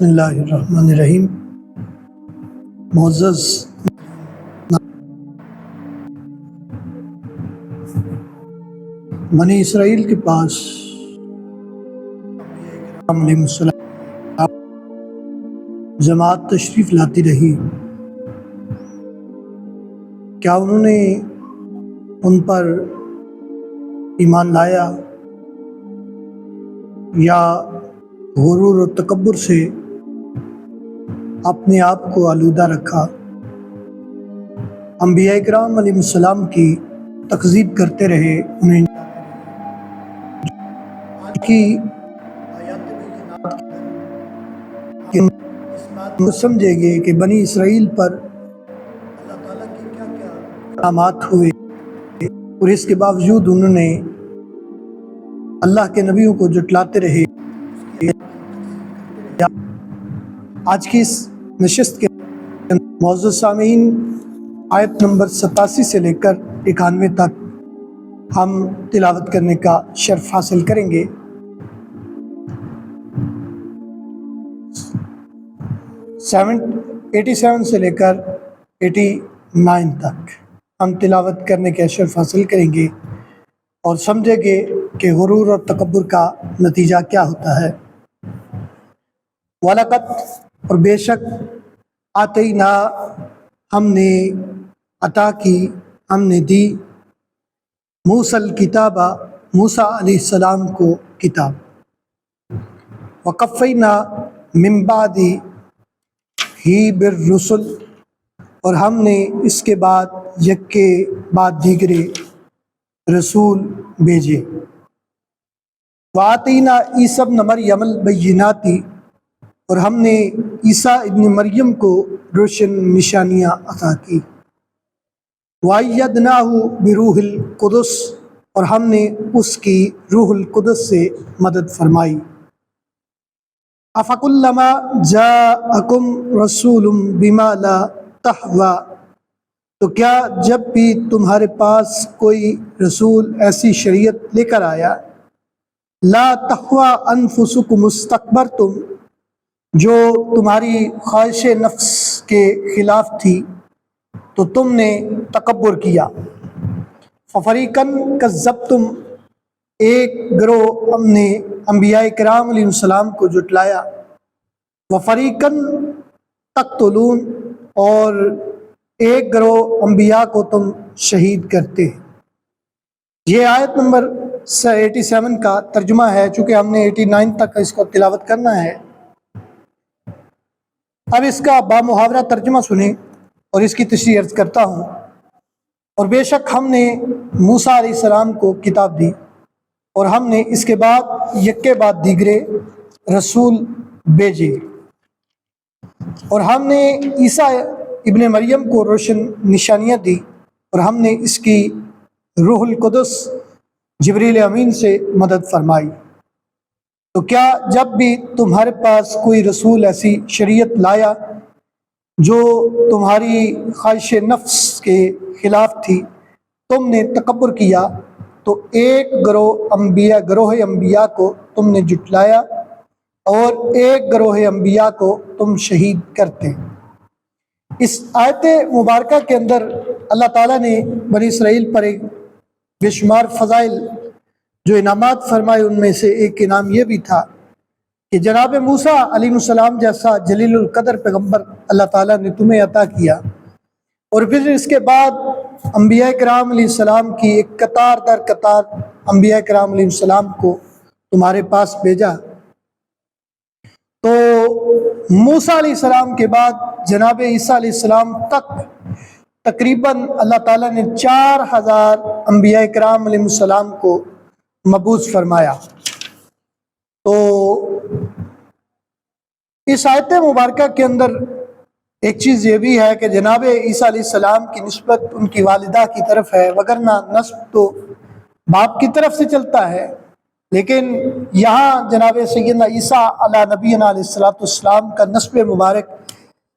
بسم اللہ الرحمن الرحیم۔ معزز بنی اسرائیل کے پاس علیہ السلام جماعت تشریف لاتی رہی، کیا انہوں نے ان پر ایمان لایا یا غرور و تکبر سے اپنے آپ کو آلودہ رکھا؟ انبیاء کرام علیہ السلام کی تکذیب کرتے رہے، انہیں کی سمجھے گے کہ بنی اسرائیل پر اللہ تعالیٰ کے کیا کیا انعامات ہوئے، اور اس کے باوجود انہوں نے اللہ کے نبیوں کو جھٹلاتے رہے۔ آج کی اس نشست کے معزز سامعین، آیت نمبر 87 سے لے کر 91 تک ہم تلاوت کرنے کا شرف حاصل کریں گے۔ 87 سے لے کر 89 تک ہم تلاوت کرنے کا شرف حاصل کریں گے اور سمجھیں گے کہ غرور اور تکبر کا نتیجہ کیا ہوتا ہے۔ وَلَقَدْ اور بے شک آتینا ہم نے عطا کی، ہم نے دی، موسیٰ الکتاب موسیٰ علیہ السلام کو کتاب، وَقَفَّيْنَا مِن بَعْدِهِ بِالرُّسُلِ اور ہم نے اس کے بعد یک کے بعد دیگرے رسول بھیجے، وَآتَيْنَا عِیسیٰ ابْنَ مَرْیَمَ الْبَیِّنَاتِ اور ہم نے عیسیٰ ابن مریم کو روشن نشانیاں عطا کی، وَأَیَّدْنَاهُ بِرُوحِ الْقُدُسِ اور ہم نے اس کی روح القدس سے مدد فرمائی، أَفَكُلَّمَا جَاءَكُمْ رَسُولٌ بِمَا لَا تَهْوَىٰ تو کیا جب بھی تمہارے پاس کوئی رسول ایسی شریعت لے کر آیا، لا تہویٰ انفسکم استکبرتم جو تمہاری خواہش نفس کے خلاف تھی تو تم نے تکبر کیا، ففریقاً کذبتم ایک گروہ ہم نے انبیاء کرام علیہ السلام کو جھٹلایا، وفریقاً تقتلون اور ایک گروہ انبیاء کو تم شہید کرتے۔ یہ آیت نمبر 87 کا ترجمہ ہے، چونکہ ہم نے 89 تک اس کو تلاوت کرنا ہے۔ اب اس کا بامحاورہ ترجمہ سنیں اور اس کی تشریح عرض کرتا ہوں۔ اور بے شک ہم نے موسیٰ علیہ السلام کو کتاب دی اور ہم نے اس کے بعد یک کے بعد دیگرے رسول بھیجے، اور ہم نے عیسیٰ ابن مریم کو روشن نشانیاں دی اور ہم نے اس کی روح القدس جبریل امین سے مدد فرمائی، تو کیا جب بھی تمہارے پاس کوئی رسول ایسی شریعت لایا جو تمہاری خواہش نفس کے خلاف تھی تم نے تکبر کیا، تو ایک گروہ انبیاء کو تم نے جھٹلایا اور ایک گروہ انبیاء کو تم شہید کرتے۔ اس آیت مبارکہ کے اندر اللہ تعالیٰ نے بنی اسرائیل پر ایک بے شمار فضائل جو انعامات فرمائے، ان میں سے ایک انعام یہ بھی تھا کہ جناب موسیٰ علیہ السلام جیسا جلیل القدر پیغمبر اللہ تعالیٰ نے تمہیں عطا کیا، اور پھر اس کے بعد انبیاء کرام علیہ السلام کی ایک قطار در قطار انبیاء کرام علیہ السلام کو تمہارے پاس بھیجا۔ تو موسیٰ علیہ السلام کے بعد جناب عیسیٰ علیہ السلام تک تقریباً اللہ تعالیٰ نے 4000 انبیاء کرام علیہ السلام کو مبعوث فرمایا۔ تو اس آیت مبارکہ کے اندر ایک چیز یہ بھی ہے کہ جناب عیسیٰ علیہ السلام کی نسبت ان کی والدہ کی طرف ہے، وگرنہ نسب تو باپ کی طرف سے چلتا ہے، لیکن یہاں جناب سیدنا عیسیٰ علیہ نبینا علیہ السلام کا نسب مبارک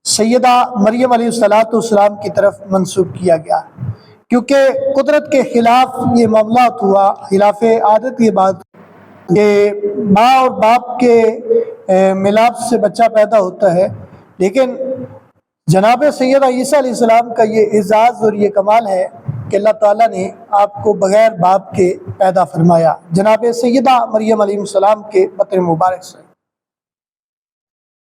سیدہ مریم علیہ السلام کی طرف منسوب کیا گیا، کیونکہ قدرت کے خلاف یہ معاملات ہوا، خلاف عادت یہ بات کہ ماں اور باپ کے ملاپ سے بچہ پیدا ہوتا ہے، لیکن جناب سیدہ عیسیٰ علیہ السلام کا یہ اعزاز اور یہ کمال ہے کہ اللہ تعالیٰ نے آپ کو بغیر باپ کے پیدا فرمایا، جناب سیدہ مریم علیہ السلام کے بطن مبارک سے۔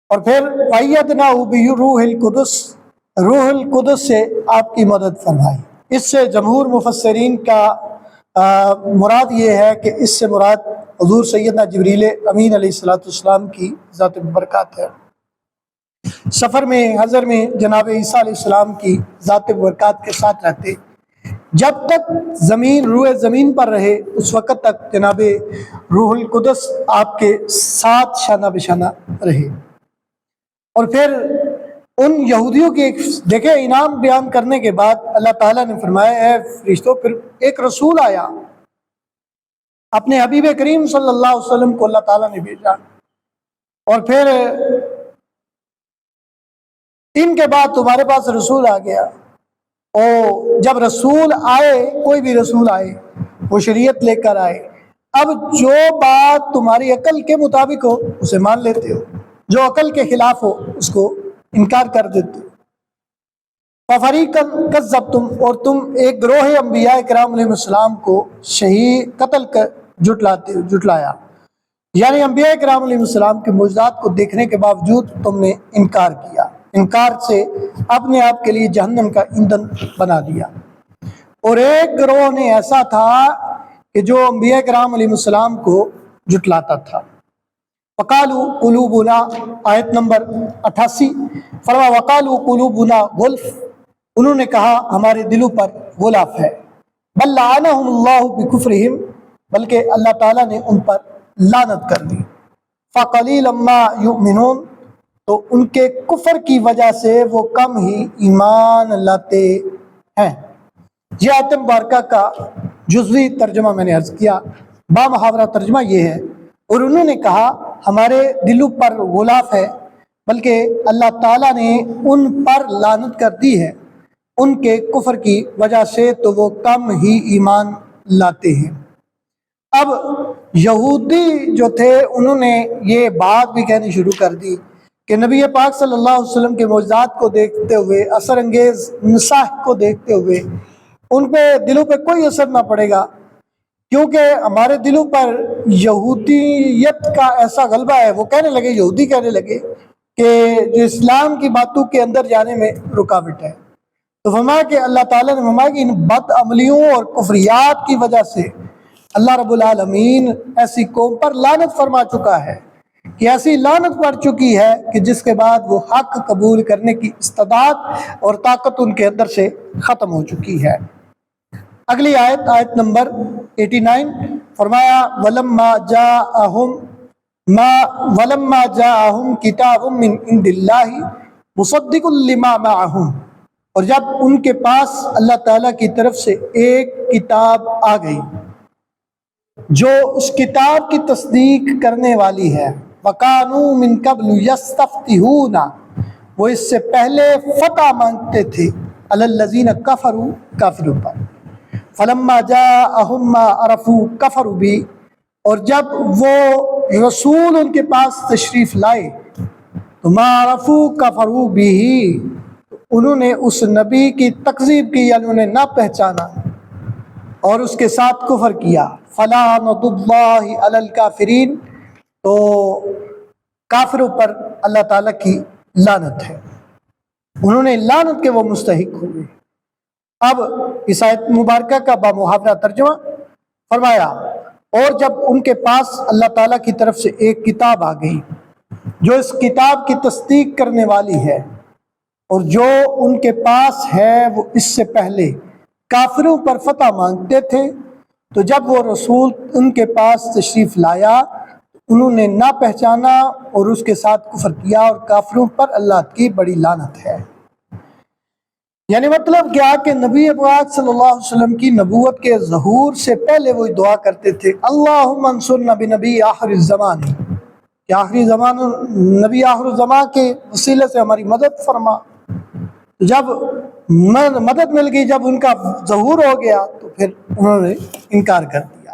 اور پھر وَأَيَّدْنَاهُ بِرُوحِ الْقُدُسِ، روح القدس سے آپ کی مدد فرمائی۔ اس سے جمہور مفسرین کا مراد یہ ہے کہ اس سے مراد حضور سیدنا جبریل امین علیہ السلام کی ذات برکات ہے۔ سفر میں، حضر میں جناب عیسیٰ علیہ السلام کی ذات برکات کے ساتھ رہتے، جب تک زمین روح زمین پر رہے اس وقت تک جناب روح القدس آپ کے ساتھ شانہ بشانہ رہے۔ اور پھر ان یہودیوں کے دیکھیں انعام بیان کرنے کے بعد اللہ تعالیٰ نے فرمایا اے فرشتوں، پھر ایک رسول آیا، اپنے حبیب کریم صلی اللہ علیہ وسلم کو اللہ تعالیٰ نے بھیجا، اور پھر ان کے بعد تمہارے پاس رسول آ گیا۔ اور جب رسول آئے، کوئی بھی رسول آئے، وہ شریعت لے کر آئے، اب جو بات تمہاری عقل کے مطابق ہو اسے مان لیتے ہو، جو عقل کے خلاف ہو اس کو انکار کر دیتے ہو۔ فَفَرِيقًا كَذَّبْتُمْ، اور تم ایک گروہ انبیاء کرام علیہ السلام کو شہید قتل کر جھٹلایا، یعنی انبیاء کرام علیہ السلام کے معجزات کو دیکھنے کے باوجود تم نے انکار کیا، انکار سے اپنے آپ کے لیے جہنم کا ایندھن بنا دیا۔ اور ایک گروہ نے ایسا تھا کہ جو انبیاء کرام علیہ السلام کو جھٹلاتا تھا۔ وَقَالُوا قُلُوبُنَا، آیت نمبر 88، فرمایا وَقَالُوا قُلُوبُنَا غُلْفٌ، انہوں نے کہا ہمارے دلوں پر غلاف ہے۔ بل لعنہم اللہ بکفرہم، بلکہ اللہ تعالیٰ نے ان پر لعنت کر دی۔ فقلیلا ما یؤمنون، تو ان کے کفر کی وجہ سے وہ کم ہی ایمان لاتے ہیں۔ یہ آیت مبارکہ کا جزوی ترجمہ میں نے عرض کیا، با محاورہ ترجمہ یہ ہے، اور انہوں نے کہا ہمارے دلوں پر غلاف ہے، بلکہ اللہ تعالیٰ نے ان پر لعنت کر دی ہے ان کے کفر کی وجہ سے، تو وہ کم ہی ایمان لاتے ہیں۔ اب یہودی جو تھے انہوں نے یہ بات بھی کہنی شروع کر دی کہ نبی پاک صلی اللہ علیہ وسلم کے معجزات کو دیکھتے ہوئے، اثر انگیز نصاح کو دیکھتے ہوئے ان پہ دلوں پہ کوئی اثر نہ پڑے گا، کیونکہ ہمارے دلوں پر یہودیت کا ایسا غلبہ ہے۔ وہ کہنے لگے، یہودی کہنے لگے کہ جو اسلام کی باتوں کے اندر جانے میں رکاوٹ ہے۔ تو فرمایا کہ اللہ تعالیٰ نے فرمایا کہ ان بد عملیوں اور کفریات کی وجہ سے اللہ رب العالمین ایسی قوم پر لعنت فرما چکا ہے، کہ ایسی لعنت پڑ چکی ہے کہ جس کے بعد وہ حق قبول کرنے کی استطاعت اور طاقت ان کے اندر سے ختم ہو چکی ہے۔ اگلی آیت، آیت نمبر 89، فرمایا وَلَمَّا جَاءَهُمْ كِتَابٌ مِّنْ عِندِ اللَّهِ مُصَدِّقٌ لِّمَا مَعَهُمْ، اور جب ان کے پاس اللہ تعالیٰ کی طرف سے ایک کتاب آ گئی جو اس کتاب کی تصدیق کرنے والی ہے، وَكَانُوا مِن قَبْلُ يَسْتَفْتِحُونَ، وہ اس سے پہلے فتح مانگتے تھے، عَلَى الَّذِينَ كَفَرُوا، کافروں پر، فَلَمَّا جَاءَهُم مَّا عَرَفُوا كَفَرُوا بِهِ، اور جب وہ رسول ان کے پاس تشریف لائے تو مَا عَرَفُوا كَفَرُوا بِهِ، انہوں نے اس نبی کی تکذیب کی، یعنی انہیں نہ پہچانا اور اس کے ساتھ کفر کیا۔ فَلَعْنَةُ اللَّهِ عَلَى الْكَافِرِينَ، تو کافروں پر اللہ تعالیٰ کی لعنت ہے، انہوں نے لعنت کے وہ مستحق ہوئے۔ اب اس آیت مبارکہ کا با محاورہ ترجمہ، فرمایا اور جب ان کے پاس اللہ تعالیٰ کی طرف سے ایک کتاب آ گئی جو اس کتاب کی تصدیق کرنے والی ہے، اور جو ان کے پاس ہے وہ اس سے پہلے کافروں پر فتح مانگتے تھے، تو جب وہ رسول ان کے پاس تشریف لایا انہوں نے نہ پہچانا اور اس کے ساتھ کفر کیا، اور کافروں پر اللہ کی بڑی لعنت ہے۔ یعنی مطلب کیا کہ نبی پاک صلی اللہ علیہ وسلم کی نبوت کے ظہور سے پہلے وہ دعا کرتے تھے اللہم انصرنا بنبی آخر الزمان، کہ آخری زمان نبی آخر الزمان کے وسیلے سے ہماری مدد فرما۔ جب مدد مل گئی، جب ان کا ظہور ہو گیا تو پھر انہوں نے انکار کر دیا۔